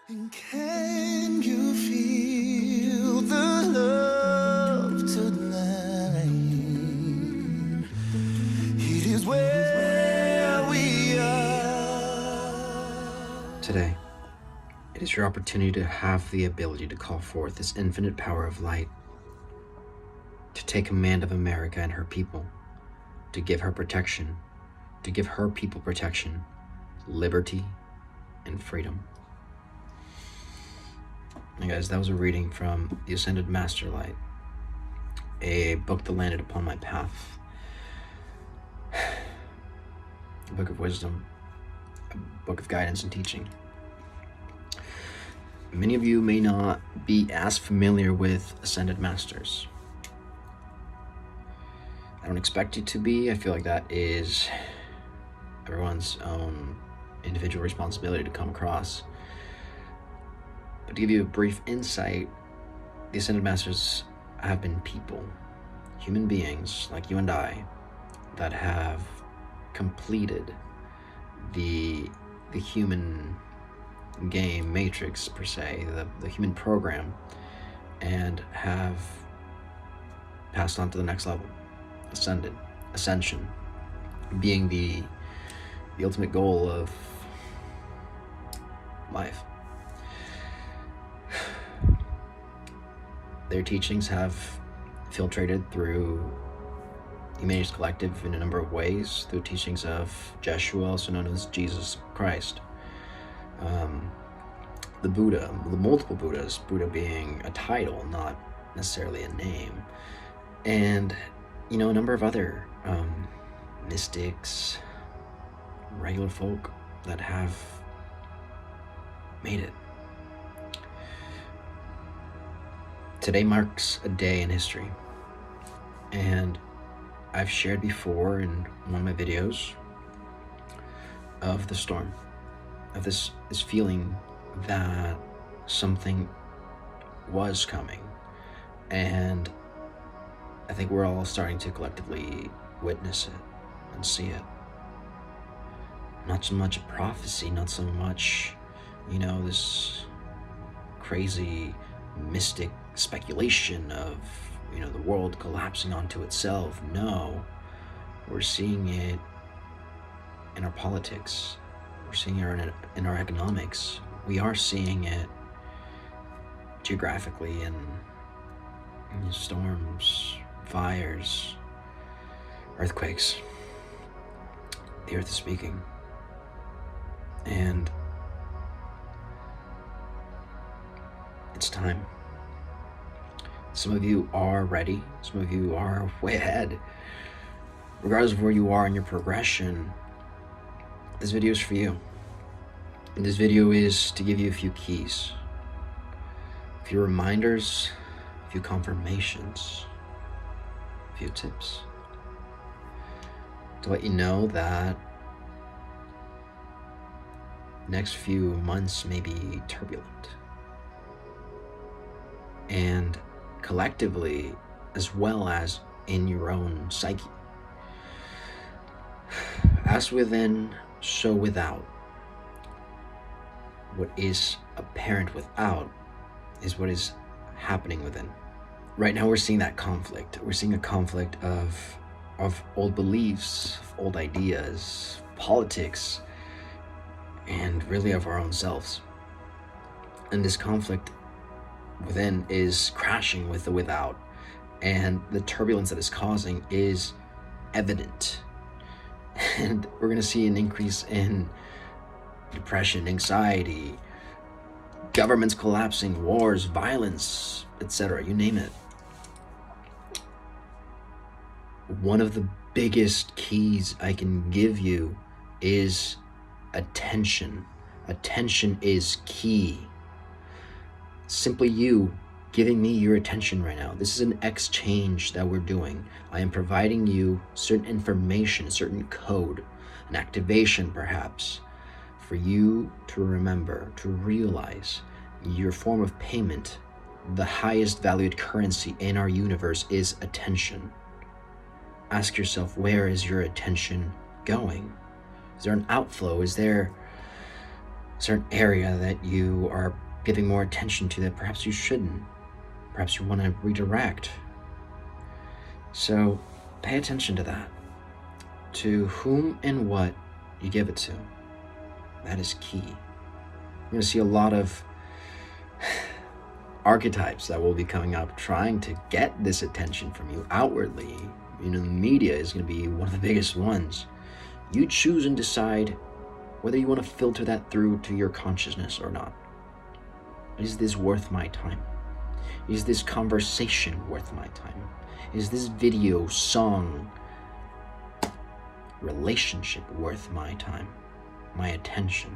And can you feel the love tonight? It is where we are. Today, it is your opportunity to have the ability to call forth this infinite power of light, to take command of America and her people, to give her protection, to give her people protection, liberty, and freedom. And guys, that was a reading from The Ascended Master Light, a book that landed upon my path, a book of wisdom, a book of guidance and teaching. Many of you may not be as familiar with Ascended Masters. I don't expect you to be. I feel like that is everyone's own individual responsibility to come across. But to give you a brief insight, the Ascended Masters have been people, human beings like you and I, that have completed the human game matrix, per se, the human program, and have passed on to the next level, ascension, being the ultimate goal of life. Their teachings have filtrated through Humanities Collective in a number of ways, through teachings of Jeshua, also known as Jesus Christ, the Buddha, the multiple Buddhas, Buddha being a title, not necessarily a name, and a number of other mystics, regular folk that have made it. Today marks a day in history, and I've shared before in one of my videos of the storm, of this feeling that something was coming, and I think we're all starting to collectively witness it and see it. Not so much a prophecy, not so much, this crazy mystic speculation of, the world collapsing onto itself. No, we're seeing it in our politics. We're seeing it in our economics. We are seeing it geographically in storms, fires, earthquakes. The earth is speaking. And it's time. Some of you are ready. Some of you are way ahead. Regardless of where you are in your progression, this video is for you. And this video is to give you a few keys, a few reminders, a few confirmations, a few tips, to let you know that next few months may be turbulent. And collectively, as well as in your own psyche. As within, so without. What is apparent without is what is happening within. Right now we're seeing that conflict. We're seeing a conflict of old beliefs, of old ideas, politics, and really of our own selves. And this conflict within is crashing with the without, and the turbulence that it's causing is evident. And we're going to see an increase in depression, anxiety, governments collapsing, wars, violence, etc., you name it. One of the biggest keys I can give you is attention. Attention is key. Simply you giving me your attention right now. This is an exchange that we're doing. I am providing you certain information, certain code, an activation perhaps, for you to remember, to realize your form of payment, the highest valued currency in our universe, is attention. Ask yourself, where is your attention going? Is there an outflow? Is there certain area that you are giving more attention to that perhaps you shouldn't. Perhaps you want to redirect. So pay attention to that. To whom and what you give it to. That is key. You're going to see a lot of archetypes that will be coming up trying to get this attention from you outwardly. The media is going to be one of the biggest ones. You choose and decide whether you want to filter that through to your consciousness or not. Is this worth my time? Is this conversation worth my time? Is this video, song, relationship worth my time, my attention?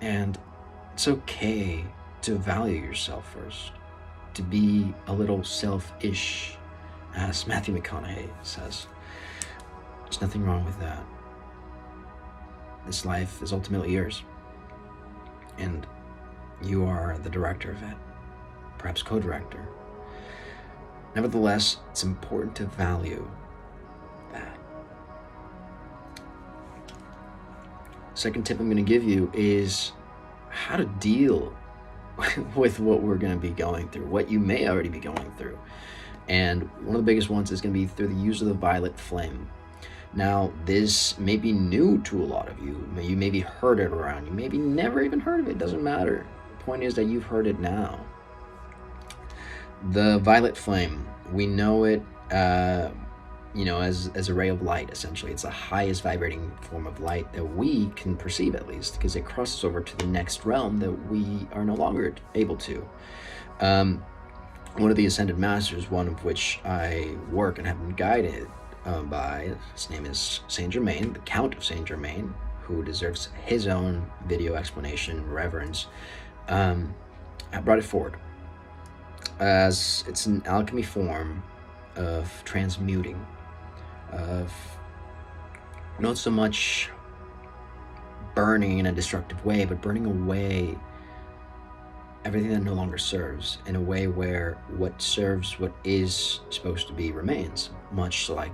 And it's okay to value yourself first, to be a little selfish, as Matthew McConaughey says. There's nothing wrong with that. This life is ultimately yours, and you are the director of it, perhaps co-director. Nevertheless, it's important to value that. Second tip I'm going to give you is how to deal with what we're going to be going through, what you may already be going through. And one of the biggest ones is going to be through the use of the violet flame. Now, this may be new to a lot of you. You maybe heard it around. You maybe never even heard of it. It doesn't matter. The point is that you've heard it now. The violet flame, we know it as a ray of light, essentially. It's the highest vibrating form of light that we can perceive, at least, because it crosses over to the next realm that we are no longer able to. One of the Ascended Masters, one of which I work and have been guided by, his name is Saint Germain, the Count of Saint Germain, who deserves his own video explanation, reverence. I brought it forward as it's an alchemy form of transmuting, of not so much burning in a destructive way, but burning away everything that no longer serves, in a way where what serves, what is supposed to be, remains, much like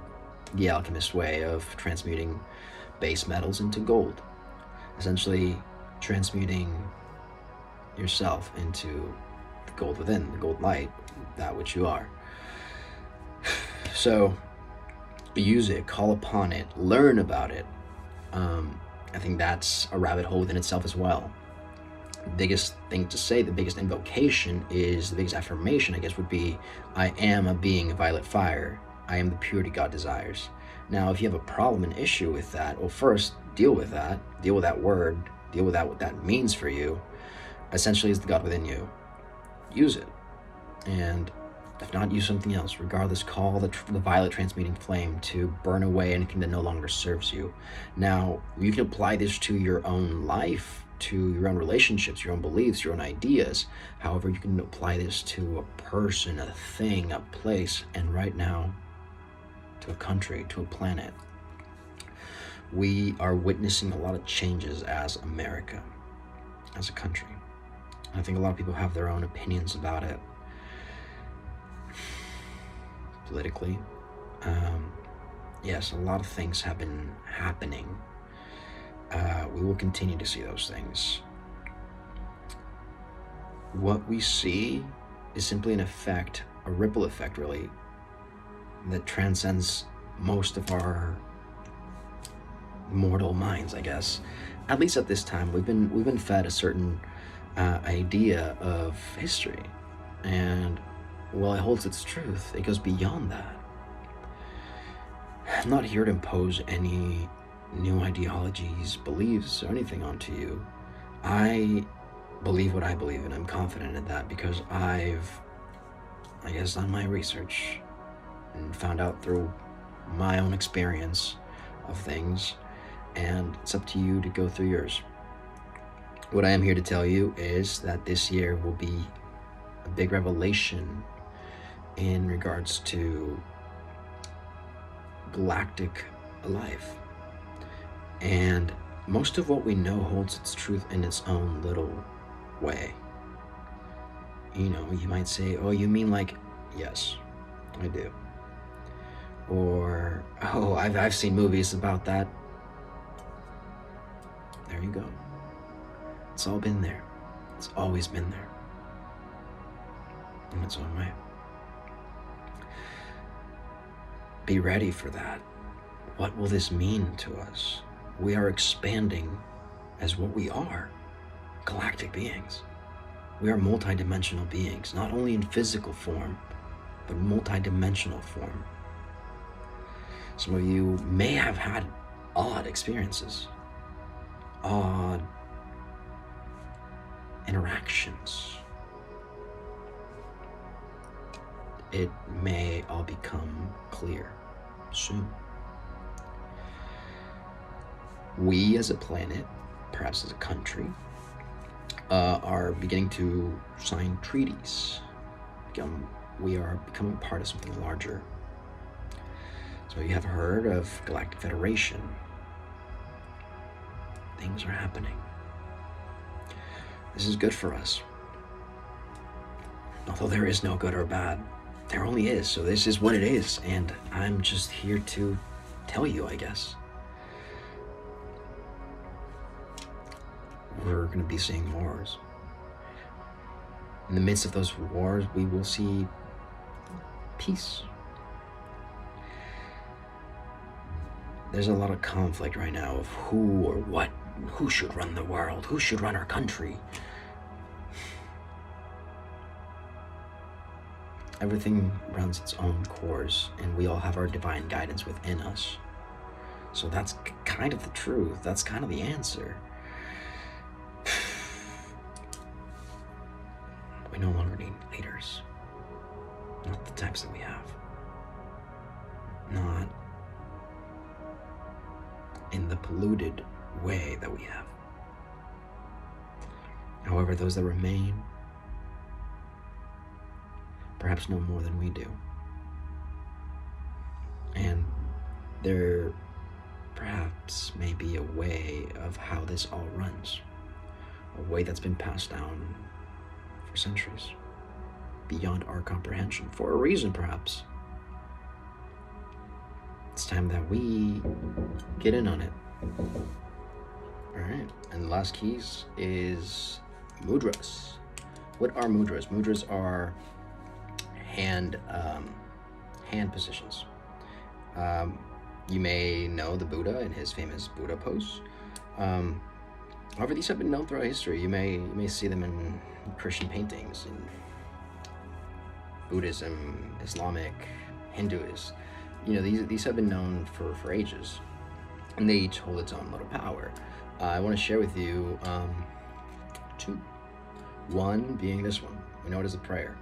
the alchemist way of transmuting base metals into gold, essentially transmuting yourself into the gold within, the gold light, that which you are. So use it, call upon it, learn about it. I think that's a rabbit hole within itself as well. The biggest thing to say, the biggest invocation is, the biggest affirmation, I guess, would be, I am a being of violet fire. I am the purity God desires. Now, if you have a problem, an issue with that, well, first, deal with that word, deal with that, what that means for you, essentially is the God within you. Use it. And if not, use something else. Regardless, call the violet transmuting flame to burn away anything that no longer serves you. Now, you can apply this to your own life, to your own relationships, your own beliefs, your own ideas. However, you can apply this to a person, a thing, a place, and right now, to a country, to a planet. We are witnessing a lot of changes as America, as a country. I think a lot of people have their own opinions about it. Politically, yes, a lot of things have been happening. We will continue to see those things. What we see is simply an effect, a ripple effect, really, that transcends most of our mortal minds, I guess. At least at this time, we've been fed a certain idea of history, and while it holds its truth, it goes beyond that. I'm not here to impose any new ideologies, beliefs, or anything onto you. I believe what I believe, and I'm confident in that because I've, done my research and found out through my own experience of things, and it's up to you to go through yours. What I am here to tell you is that this year will be a big revelation in regards to galactic life. And most of what we know holds its truth in its own little way. You might say, oh, you mean like, yes, I do. Or, oh, I've seen movies about that. There you go. It's all been there. It's always been there. In its own way. Be ready for that. What will this mean to us? We are expanding as what we are, galactic beings. We are multidimensional beings, not only in physical form, but multidimensional form. Some of you may have had odd experiences, odd interactions. It may all become clear soon. We as a planet, perhaps as a country, are beginning to sign treaties. We are becoming part of something larger. So you have heard of Galactic Federation. Things are happening. This is good for us. Although there is no good or bad, there only is. So this is what it is, and I'm just here to tell you, I guess. We're going to be seeing wars. In the midst of those wars, we will see peace. There's a lot of conflict right now of who or what, who should run the world, who should run our country. Everything runs its own course, and we all have our divine guidance within us. So that's kind of the truth. That's kind of the answer. We no longer need leaders. Not the types that we have. Not in the polluted way that we have. However, those that remain perhaps know more than we do. And there perhaps may be a way of how this all runs. A way that's been passed down for centuries, beyond our comprehension, for a reason perhaps. It's time that we get in on it. Alright, and the last keys is mudras. What are mudras? Mudras are hand positions. You may know the Buddha and his famous Buddha pose. However, these have been known throughout history. You may see them in Christian paintings, in Buddhism, Islamic, Hinduism. You know, these have been known for ages, and they each hold its own little power. I want to share with you two. One being this one. We know it as a prayer.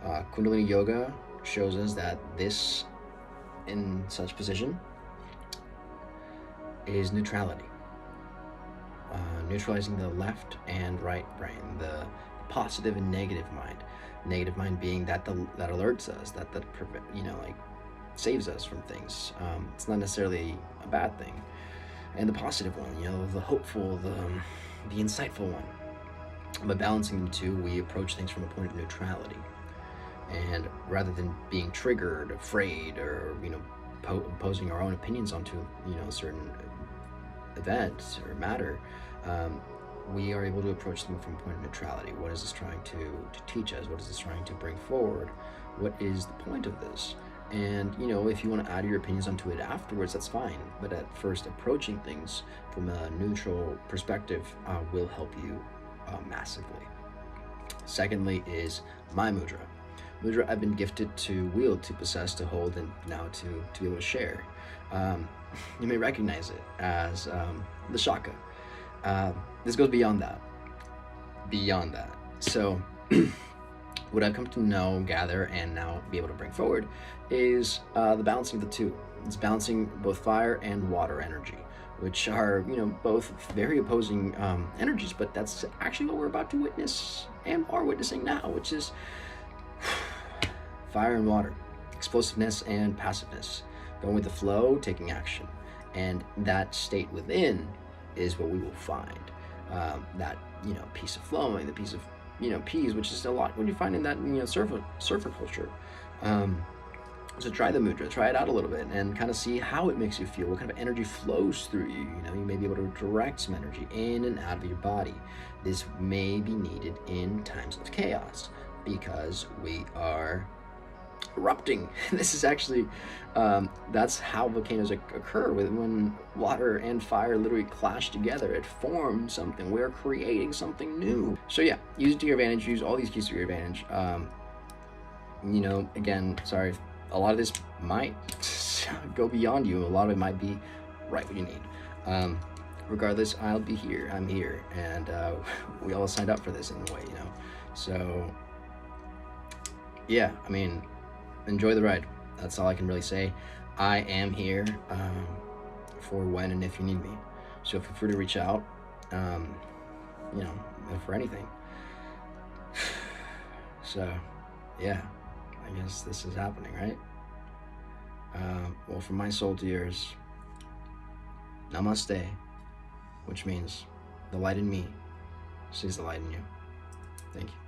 Kundalini Yoga shows us that this, in such position, is neutrality. Neutralizing the left and right brain, the positive and negative mind. Negative mind being that that alerts us, that saves us from things. It's not necessarily a bad thing. And the positive one, the hopeful, the insightful one. But balancing the two, we approach things from a point of neutrality. And rather than being triggered, afraid, or imposing our own opinions onto a certain event or matter, we are able to approach them from a point of neutrality. What is this trying to teach us? What is this trying to bring forward? What is the point of this? And if you want to add your opinions onto it afterwards, that's fine. But at first, approaching things from a neutral perspective will help you massively. Secondly is my mudra. Mudra I've been gifted to wield, to possess, to hold, and now to be able to share. You may recognize it as the shaka. This goes beyond that. So what I've come to know, gather, and now be able to bring forward is the balancing of the two. It's balancing both fire and water energy, which are both very opposing energies, but that's actually what we're about to witness and are witnessing now, which is fire and water, explosiveness and passiveness, going with the flow, taking action. And that state within is what we will find. That piece of flowing, the piece of peas, which is a lot what you find in that surfer culture. So try the mudra, try it out a little bit, and kind of see how it makes you feel. What kind of energy flows through you? You know, you may be able to direct some energy in and out of your body. This may be needed in times of chaos because we are erupting. This is actually that's how volcanoes occur. When water and fire literally clash together, it forms something. We're creating something new. So yeah, use it to your advantage. Use all these keys to your advantage. You know, again, sorry, a lot of this might go beyond you. A lot of it might be right what you need. Regardless, I'll be here. I'm here, and we all signed up for this in a way, you know. So yeah, I mean, enjoy the ride. That's all I can really say. I am here for when and if you need me. So feel free to reach out, you know, for anything. So yeah, I guess this is happening, right? Well, from my soul to yours, namaste, which means the light in me sees the light in you. Thank you.